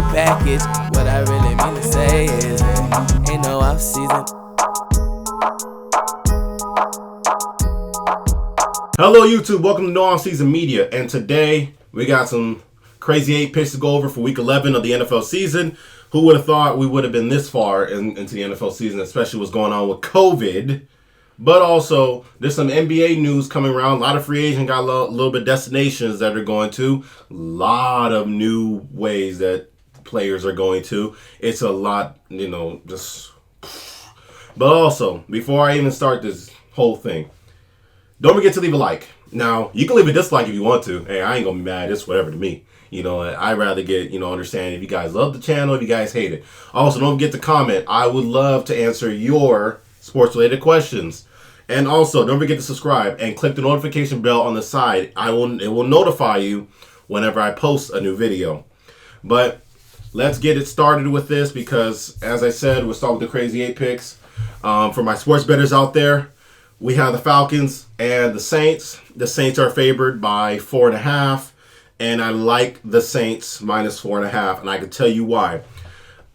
package. What I really mean to say is, ain't no off season. Hello YouTube, welcome to No Off Season Media, and today we got some crazy 8 picks to go over for week 11 of the NFL season. Who would have thought we would have been this far into the NFL season, especially what's going on with COVID. But also, there's some NBA news coming around. A lot of free agents got a little bit destinations that they're going to. A lot of new ways that players are going to. It's a lot, just... But also, before I even start this whole thing, don't forget to leave a like. Now, you can leave a dislike if you want to. Hey, I ain't going to be mad. It's whatever to me. I'd rather get, understand if you guys love the channel, if you guys hate it. Also, don't forget to comment. I would love to answer your sports-related questions. And also, don't forget to subscribe and click the notification bell on the side. It will notify you whenever I post a new video. But let's get it started with this because, as I said, we'll start with the crazy 8 picks. For my sports bettors out there, we have the Falcons and the Saints. The Saints are favored by 4.5, and I like the Saints minus 4.5, and I can tell you why.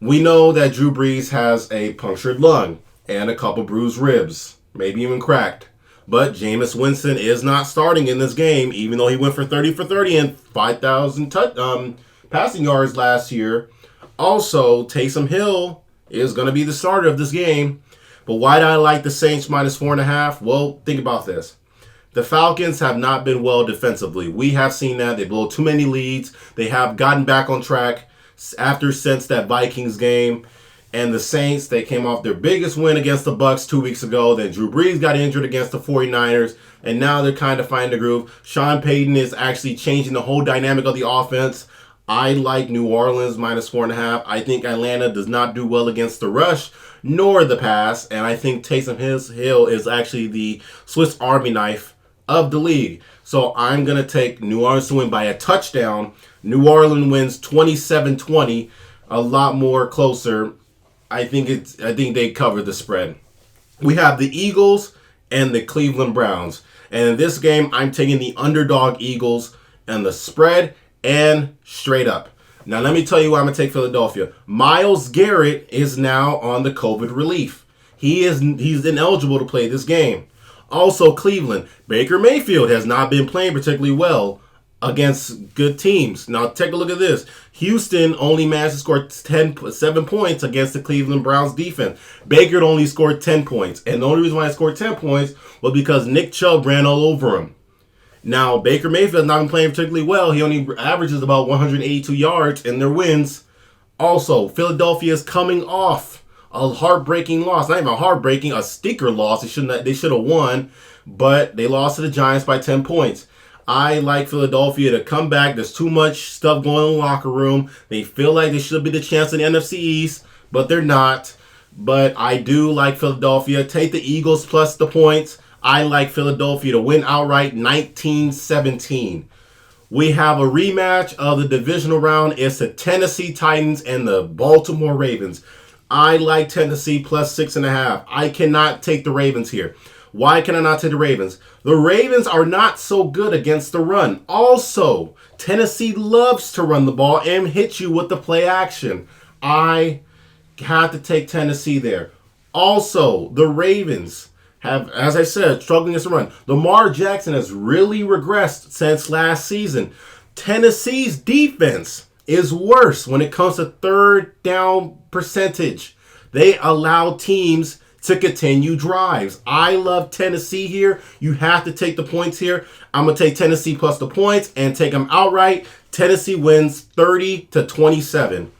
We know that Drew Brees has a punctured lung and a couple bruised ribs, maybe even cracked. But Jameis Winston is not starting in this game, even though he went for 30 for 30 and 5,000 passing yards last year. Also, Taysom Hill is going to be the starter of this game. But why do I like the Saints minus 4.5? Well, think about this. The Falcons have not been well defensively. We have seen that. They blow too many leads. They have gotten back on track since that Vikings game. And the Saints, they came off their biggest win against the Bucs 2 weeks ago. Then Drew Brees got injured against the 49ers. And now they're kind of finding the groove. Sean Payton is actually changing the whole dynamic of the offense. I like New Orleans minus 4.5. I think Atlanta does not do well against the rush nor the pass. And I think Taysom Hill is actually the Swiss Army knife of the league. So I'm going to take New Orleans to win by a touchdown. New Orleans wins 27-20, a lot more closer. I think they cover the spread. We have the Eagles and the Cleveland Browns. And in this game, I'm taking the underdog Eagles and the spread and straight up. Now, let me tell you why I'm going to take Philadelphia. Myles Garrett is now on the COVID relief. He's ineligible to play this game. Also, Cleveland. Baker Mayfield has not been playing particularly well against good teams. Now, take a look at this. Houston only managed to score 7 points against the Cleveland Browns defense. Baker only scored 10 points. And the only reason why he scored 10 points was because Nick Chubb ran all over him. Now, Baker Mayfield has not been playing particularly well. He only averages about 182 yards in their wins. Also, Philadelphia is coming off a heartbreaking loss. Not even heartbreaking, a stinker loss. They should have won, but they lost to the Giants by 10 points. I like Philadelphia to come back. There's too much stuff going on in the locker room. They feel like they should be the chance in the NFC East, but they're not. But I do like Philadelphia. Take the Eagles plus the points. I like Philadelphia to win outright 19-17. We have a rematch of the divisional round. It's the Tennessee Titans and the Baltimore Ravens. I like Tennessee plus 6.5. I cannot take the Ravens here. Why can I not take the Ravens? The Ravens are not so good against the run. Also, Tennessee loves to run the ball and hit you with the play action. I have to take Tennessee there. Also, the Ravens have, as I said, struggling against the run. Lamar Jackson has really regressed since last season. Tennessee's defense is worse when it comes to third down percentage. They allow teams to continue drives. I love Tennessee here. You have to take the points here. I'm going to take Tennessee plus the points and take them outright. Tennessee wins 30-27.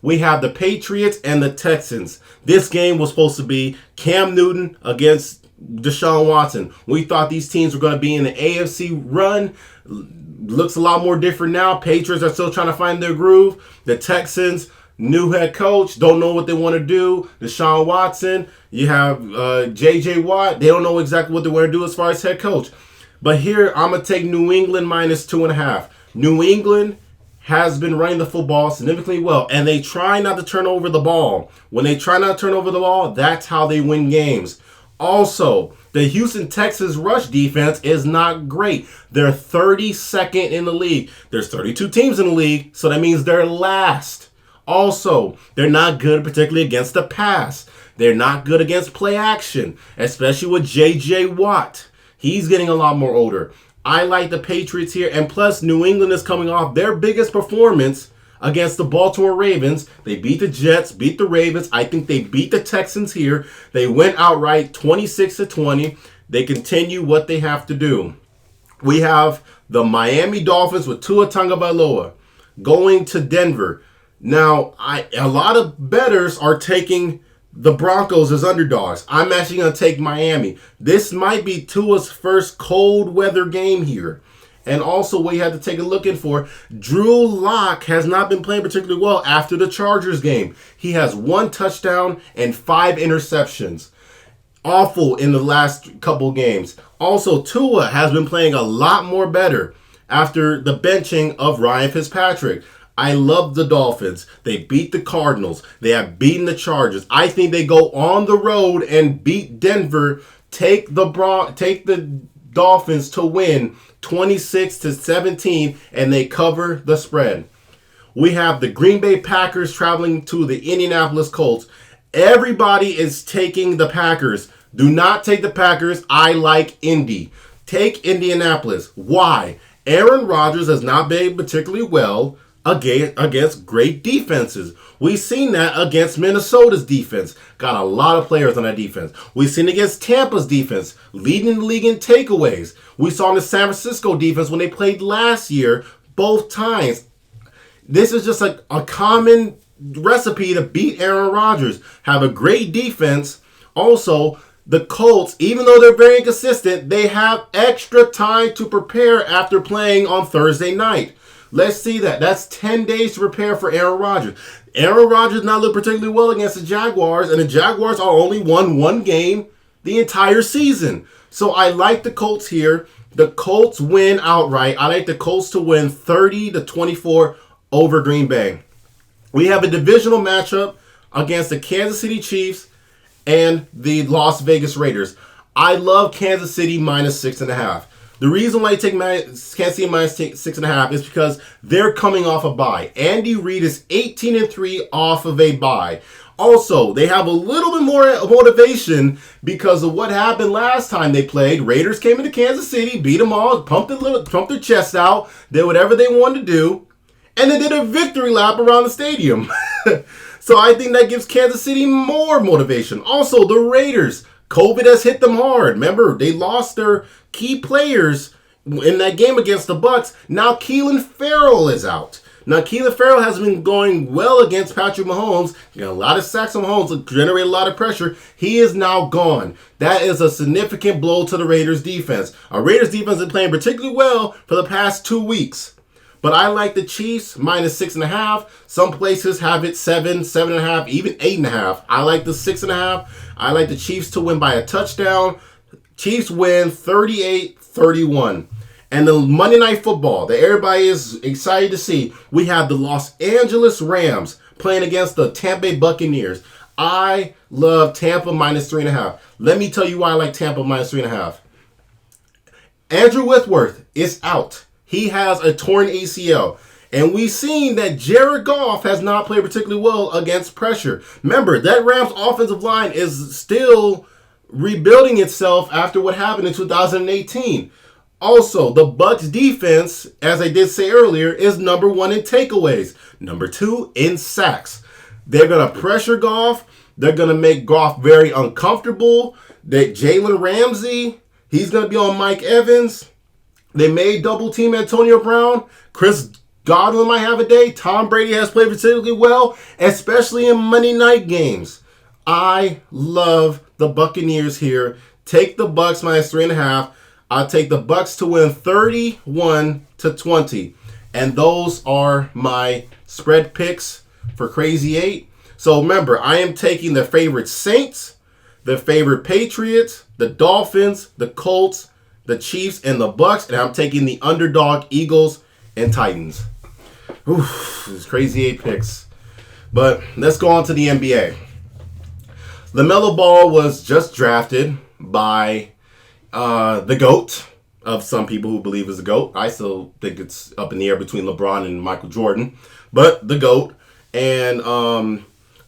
We have the Patriots and the Texans. This game was supposed to be Cam Newton against Deshaun Watson. We thought these teams were going to be in the AFC run. Looks a lot more different now. Patriots are still trying to find their groove. The Texans, new head coach, don't know what they want to do. Deshaun Watson, you have J.J. Watt. They don't know exactly what they want to do as far as head coach. But here, I'm going to take New England minus 2.5. New England has been running the football significantly well, and they try not to turn over the ball. When they try not to turn over the ball, that's how they win games. Also, the Houston Texans rush defense is not great. They're 32nd in the league. There's 32 teams in the league, so that means they're last. Also, they're not good particularly against the pass. They're not good against play action, especially with J.J. Watt. He's getting a lot more older. I like the Patriots here, and plus New England is coming off their biggest performance against the Baltimore Ravens. They beat the Jets, beat the Ravens. I think they beat the Texans here. They went outright 26-20. They continue what they have to do. We have the Miami Dolphins with Tua Tagovailoa going to Denver. Now, a lot of bettors are taking the Broncos as underdogs. I'm actually going to take Miami. This might be Tua's first cold weather game here. And also, what you have to take a look in for, Drew Lock has not been playing particularly well after the Chargers game. He has 1 touchdown and 5 interceptions. Awful in the last couple games. Also, Tua has been playing a lot more better after the benching of Ryan Fitzpatrick. I love the Dolphins. They beat the Cardinals. They have beaten the Chargers. I think they go on the road and beat Denver. Take the Dolphins to win 26-17, and they cover the spread. We have the Green Bay Packers traveling to the Indianapolis Colts. Everybody is taking the Packers. Do not take the Packers. I like Indy. Take Indianapolis. Why? Aaron Rodgers has not been particularly well against great defenses. We've seen that against Minnesota's defense. Got a lot of players on that defense. We've seen it against Tampa's defense, leading the league in takeaways. We saw in the San Francisco defense when they played last year, both times. This is just a common recipe to beat Aaron Rodgers. Have a great defense. Also, the Colts, even though they're very inconsistent, they have extra time to prepare after playing on Thursday night. Let's see that. That's 10 days to prepare for Aaron Rodgers. Aaron Rodgers not looked particularly well against the Jaguars, and the Jaguars are only won 1 game the entire season. So I like the Colts here. The Colts win outright. I like the Colts to win 30-24 over Green Bay. We have a divisional matchup against the Kansas City Chiefs and the Las Vegas Raiders. I love Kansas City minus 6.5. The reason why I take Kansas City minus 6.5 is because they're coming off a bye. Andy Reid is 18-3 off of a bye. Also, they have a little bit more motivation because of what happened last time they played. Raiders came into Kansas City, beat them all, pumped their chest out, did whatever they wanted to do, and they did a victory lap around the stadium. So I think that gives Kansas City more motivation. Also, the Raiders, COVID has hit them hard. Remember, they lost their key players in that game against the Bucs. Now Keelan Farrell is out. Now Keelan Farrell has been going well against Patrick Mahomes. He got a lot of sacks on Mahomes, generate a lot of pressure. He is now gone. That is a significant blow to the Raiders defense. Our Raiders defense is playing particularly well for the past 2 weeks. But I like the Chiefs minus 6.5. Some places have it 7, 7.5, even 8.5. I like the 6.5. I like the Chiefs to win by a touchdown. Chiefs win 38-31. And the Monday Night Football that everybody is excited to see. We have the Los Angeles Rams playing against the Tampa Bay Buccaneers. I love Tampa minus 3.5. Let me tell you why I like Tampa minus 3.5. Andrew Whitworth is out. He has a torn ACL. And we've seen that Jared Goff has not played particularly well against pressure. Remember, that Rams offensive line is still rebuilding itself after what happened in 2018. Also, the Bucs defense, as I did say earlier, is number 1 in takeaways. Number 2 in sacks. They're going to pressure Goff. They're going to make Goff very uncomfortable. That Jalen Ramsey, he's going to be on Mike Evans. They may double team Antonio Brown. Chris Godwin might have a day. Tom Brady has played particularly well, especially in Monday night games. I love the Buccaneers here. Take the Bucs minus 3.5. I'll take the Bucs to win 31-20. And those are my spread picks for Crazy 8. So remember, I am taking the favorite Saints, the favorite Patriots, the Dolphins, the Colts, the Chiefs, and the Bucs, and I'm taking the underdog Eagles and Titans. Oof, this Crazy 8 picks. But let's go on to the NBA. LaMelo Ball was just drafted by the GOAT of some people who believe is the GOAT. I still think it's up in the air between LeBron and Michael Jordan, but the GOAT. And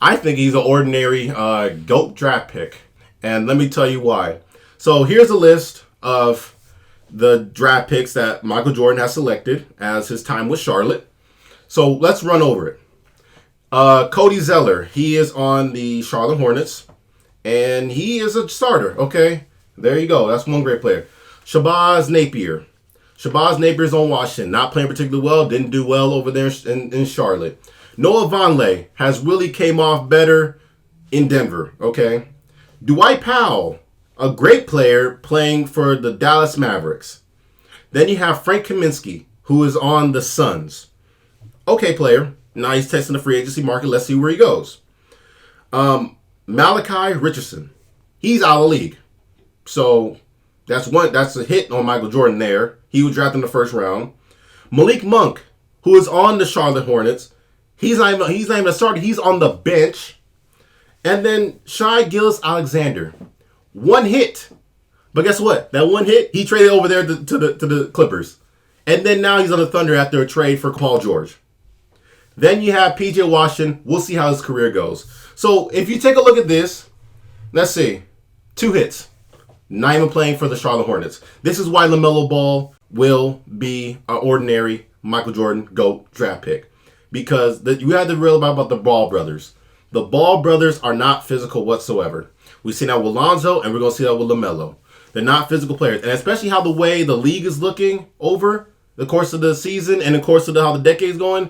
I think he's an ordinary GOAT draft pick. And let me tell you why. So here's a list of the draft picks that Michael Jordan has selected as his time with Charlotte. So let's run over it. Cody Zeller, he is on the Charlotte Hornets. And he is a starter, okay? There you go. That's one great player. Shabazz Napier. Shabazz Napier's on Washington. Not playing particularly well. Didn't do well over there in Charlotte. Noah Vonleh has really came off better in Denver, okay? Dwight Powell, a great player playing for the Dallas Mavericks. Then you have Frank Kaminsky, who is on the Suns. Okay player. Now he's testing the free agency market. Let's see where he goes. Malachi Richardson. He's out of the league. So that's a hit on Michael Jordan there. He was drafted in the first round. Malik Monk, who is on the Charlotte Hornets. He's not even a starter. He's on the bench. And then Shai Gilgeous-Alexander. One hit. But guess what? That one hit, he traded over there to the Clippers. And then now he's on the Thunder after a trade for Paul George. Then you have P.J. Washington. We'll see how his career goes. So if you take a look at this, let's see. 2 hits. Not even playing for the Charlotte Hornets. This is why LaMelo Ball will be an ordinary Michael Jordan GOAT draft pick. Because you have to realize about the Ball brothers. The Ball brothers are not physical whatsoever. We've seen that with Lonzo, and we're going to see that with LaMelo. They're not physical players. And especially how the way the league is looking over the course of the season and the course of how the decade's going,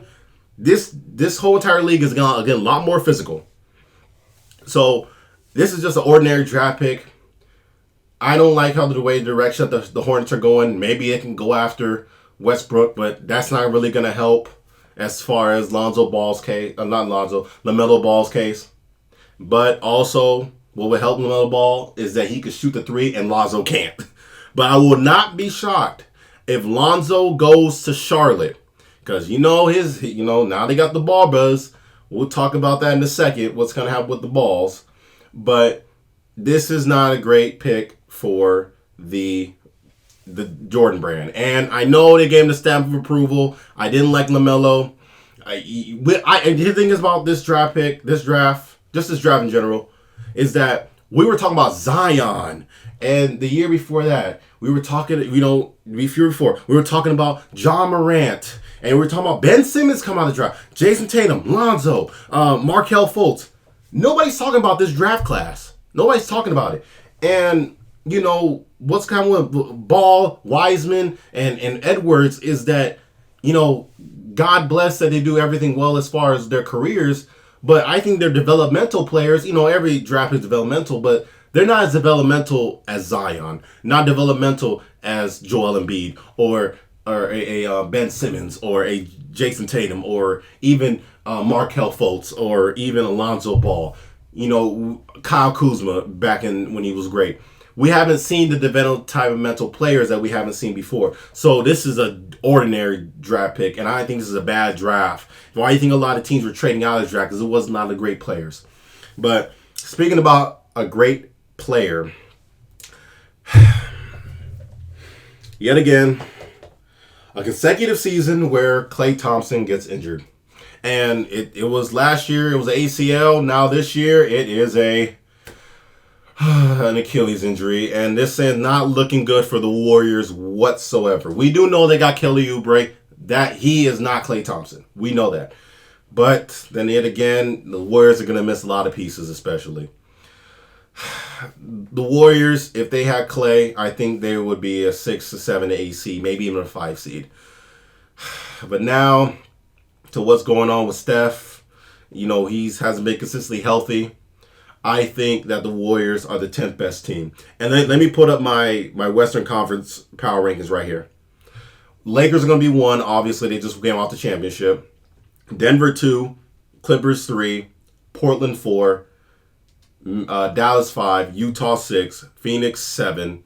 this whole entire league is going to get a lot more physical. So this is just an ordinary draft pick. I don't like how the way the direction the Hornets are going. Maybe they can go after Westbrook, but that's not really going to help as far as LaMelo Ball's case. But also, what would help LaMelo Ball is that he could shoot the 3 and Lonzo can't. But I will not be shocked if Lonzo goes to Charlotte. Because now they got the Ball brothers. We'll talk about that in a second, what's going to happen with the Balls. But this is not a great pick for the Jordan brand. And I know they gave him the stamp of approval. I didn't like LaMelo. The thing is about this draft in general, is that we were talking about Zion. And the year before that, we were talking, we were talking about John Morant. And we were talking about Ben Simmons coming out of the draft. Jason Tatum, Lonzo, Markelle Fultz. Nobody's talking about this draft class. Nobody's talking about it. And, what's kind of with Ball, Wiseman, and Edwards is that, God bless that they do everything well as far as their careers. But I think they're developmental players. Every draft is developmental, but they're not as developmental as Zion. Not developmental as Joel Embiid or a Ben Simmons or a Jason Tatum or even Markelle Fultz or even Alonzo Ball. Kyle Kuzma back when he was great. We haven't seen the developmental players that we haven't seen before. So this is an ordinary draft pick, and I think this is a bad draft. Why do you think a lot of teams were trading out of this draft? Because it was not a great players. But speaking about a great player, yet again, a consecutive season where Klay Thompson gets injured. And it was last year, it was an ACL. Now this year, it is an Achilles injury. And this is not looking good for the Warriors whatsoever. We do know they got Kelly Oubre. That he is not Klay Thompson. We know that. But then yet again, the Warriors are going to miss a lot of pieces, especially. The Warriors, if they had Klay, I think they would be a 6 to 7 to 8 seed, maybe even a 5 seed. But now, to what's going on with Steph, he hasn't been consistently healthy. I think that the Warriors are the 10th best team. And let me put up my Western Conference power rankings right here. Lakers are going to be 1. Obviously, they just came off the championship. Denver 2, Clippers 3, Portland 4, Dallas 5, Utah 6, Phoenix 7,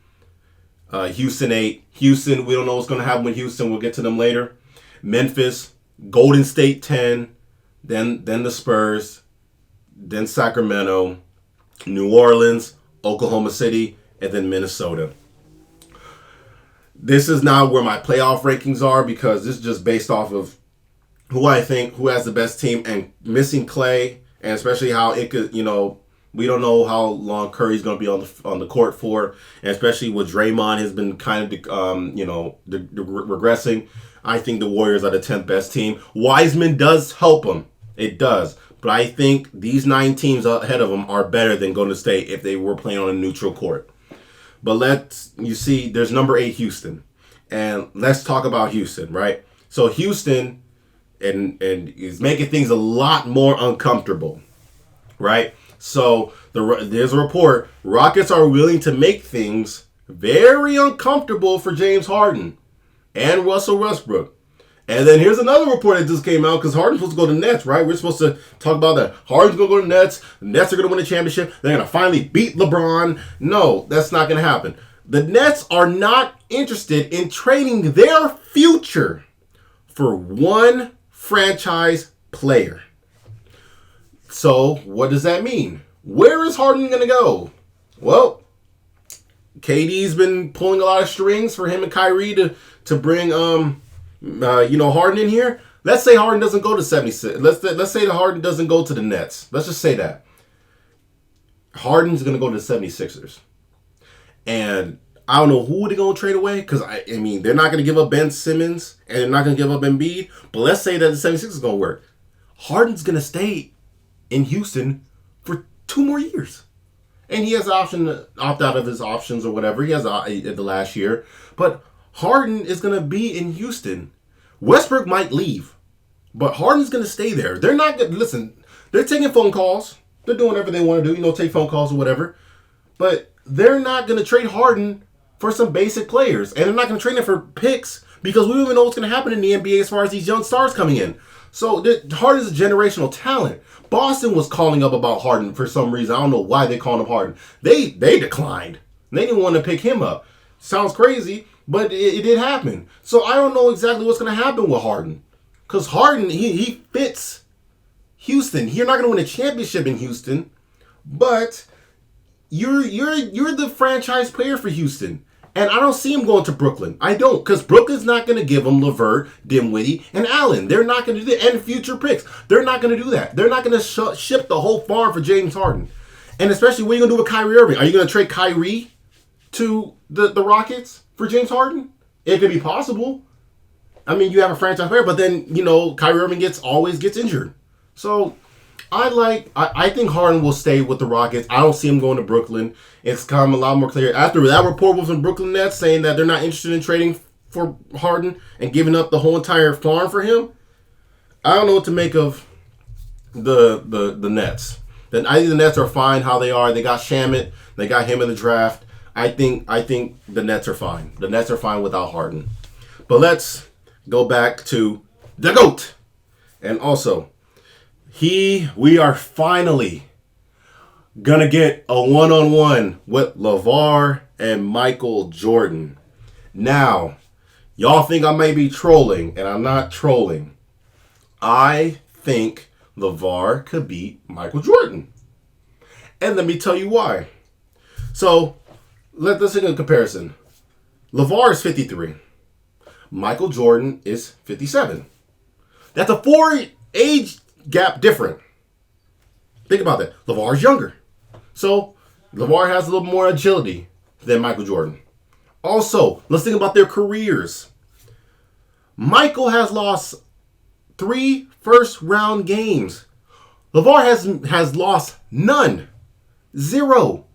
Houston 8. Houston, we don't know what's going to happen with Houston. We'll get to them later. Memphis, Golden State 10, then the Spurs, then Sacramento, New Orleans, Oklahoma City, and then Minnesota. This is not where my playoff rankings are because this is just based off of who I think who has the best team, and missing Klay, and especially how it could, we don't know how long Curry's going to be on the court for, and especially with Draymond has been kind of regressing. I think the Warriors are the 10th best team. Wiseman does help them. It does. But I think these 9 teams ahead of them are better than Golden State if they were playing on a neutral court. But there's number 8 Houston. And let's talk about Houston, right? So Houston and is making things a lot more uncomfortable, right? So there's a report. Rockets are willing to make things very uncomfortable for James Harden and Russell Westbrook. And then here's another report that just came out because Harden's supposed to go to the Nets, right? We're supposed to talk about that. Harden's going to go to the Nets. The Nets are going to win the championship. They're going to finally beat LeBron. No, that's not going to happen. The Nets are not interested in trading their future for one franchise player. So what does that mean? Where is Harden going to go? Well, KD's been pulling a lot of strings for him and Kyrie to bring Harden in here. Let's say Harden doesn't go to 76. Let's say the Harden doesn't go to the Nets. Let's just say that. Harden's going to go to the 76ers. And I don't know who they're going to trade away because, they're not going to give up Ben Simmons and they're not going to give up Embiid. But let's say that the 76ers is going to work. Harden's going to stay in Houston for 2 more years. And he has the option to opt out of his options or whatever. He has the last year. But Harden is going to be in Houston. Westbrook might leave. But Harden's going to stay there. They're not going to, listen, they're taking phone calls. They're doing whatever they want to do. Take phone calls or whatever. But they're not going to trade Harden for some basic players. And they're not going to trade him for picks because we don't even know what's going to happen in the NBA as far as these young stars coming in. So Harden's a generational talent. Boston was calling up about Harden for some reason. I don't know why they called him Harden. They declined. They didn't want to pick him up. Sounds crazy, but it did happen. So I don't know exactly what's going to happen with Harden. Because Harden, he fits Houston. You're not going to win a championship in Houston, but you're the franchise player for Houston. And I don't see him going to Brooklyn. I don't, because Brooklyn's not going to give him LeVar, Dinwiddie, and Allen. They're not going to do that. And future picks. They're not going to do that. They're not going to ship the whole farm for James Harden. And especially, what are you going to do with Kyrie Irving? Are you going to trade Kyrie to the Rockets for James Harden? It could be possible. You have a franchise player, but then, Kyrie Irving always gets injured. So I think Harden will stay with the Rockets. I don't see him going to Brooklyn. It's come a lot more clear. After that report was from Brooklyn Nets saying that they're not interested in trading for Harden and giving up the whole entire farm for him, I don't know what to make of the Nets. Then I think the Nets are fine how they are. They got Shamet. They got him in the draft. I think the Nets are fine. The Nets are fine without Harden. But let's go back to the GOAT. And also, we are finally gonna get a one-on-one with LaVar and Michael Jordan. Now, y'all think I may be trolling, and I'm not trolling. I think LaVar could beat Michael Jordan. And let me tell you why. So, let's take a comparison. LaVar is 53. Michael Jordan is 57. That's a 4 age gap different. Think about that. LaVar's younger. So, LaVar has a little more agility than Michael Jordan. Also, let's think about their careers. Michael has lost 3 first-round games. LaVar has lost none. 0.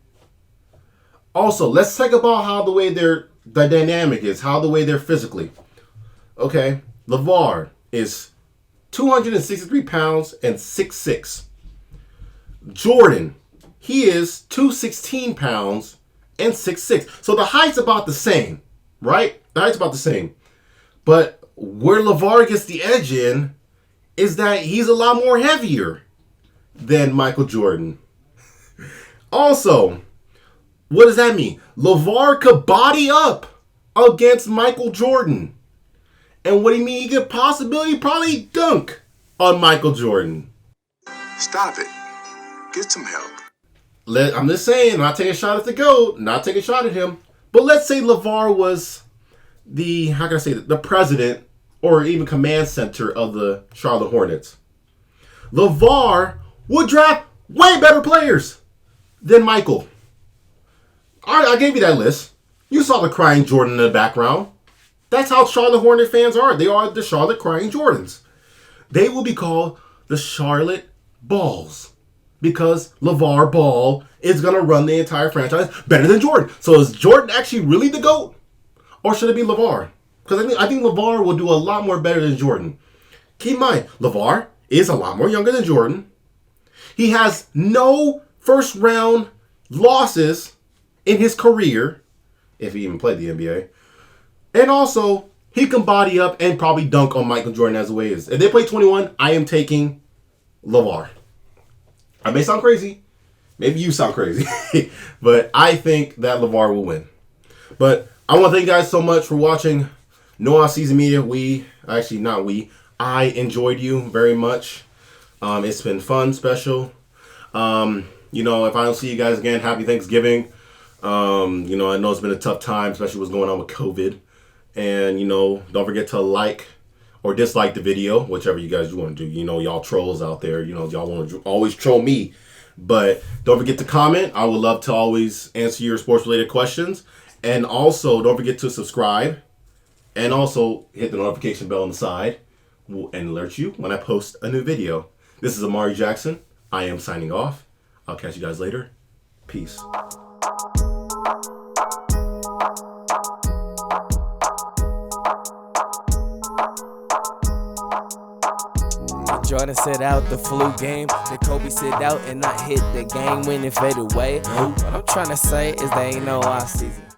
Also, let's talk about how the dynamic is, how the way they're physically. Okay, LaVar is 263 pounds and 6'6". Jordan, he is 216 pounds and 6'6". So the height's about the same, right? The height's about the same. But where LaVar gets the edge in is that he's a lot more heavier than Michael Jordan. Also, what does that mean? LaVar could body up against Michael Jordan. And what do you mean? He could probably dunk on Michael Jordan. Stop it. Get some help. I'm just saying, not taking a shot at the GOAT, not taking a shot at him. But let's say LaVar was the president or even command center of the Charlotte Hornets. LaVar would draft way better players than Michael. I gave you that list. You saw the crying Jordan in the background. That's how Charlotte Hornet fans are. They are the Charlotte crying Jordans. They will be called the Charlotte Balls because LaVar Ball is going to run the entire franchise better than Jordan. So is Jordan actually really the GOAT? Or should it be LaVar? Because I think LaVar will do a lot more better than Jordan. Keep in mind, LaVar is a lot more younger than Jordan. He has no first round losses in his career, if he even played the NBA. And also, he can body up and probably dunk on Michael Jordan as the way it is. If they play 21, I am taking LaVar. I may sound crazy. Maybe you sound crazy. But I think that LaVar will win. But I want to thank you guys so much for watching No Off-Season Media. I enjoyed you very much. It's been fun, special. If I don't see you guys again, happy Thanksgiving. I know it's been a tough time, especially what's going on with COVID. And, don't forget to like or dislike the video, whichever you guys want to do. Y'all trolls out there, y'all want to always troll me. But don't forget to comment. I would love to always answer your sports-related questions. And also, don't forget to subscribe. And also, hit the notification bell on the side and alert you when I post a new video. This is Amari Jackson. I am signing off. I'll catch you guys later. Peace. Jordan sit out the flu game. The Kobe sit out and not hit the game when it fade away. What I'm trying to say is there ain't no off season.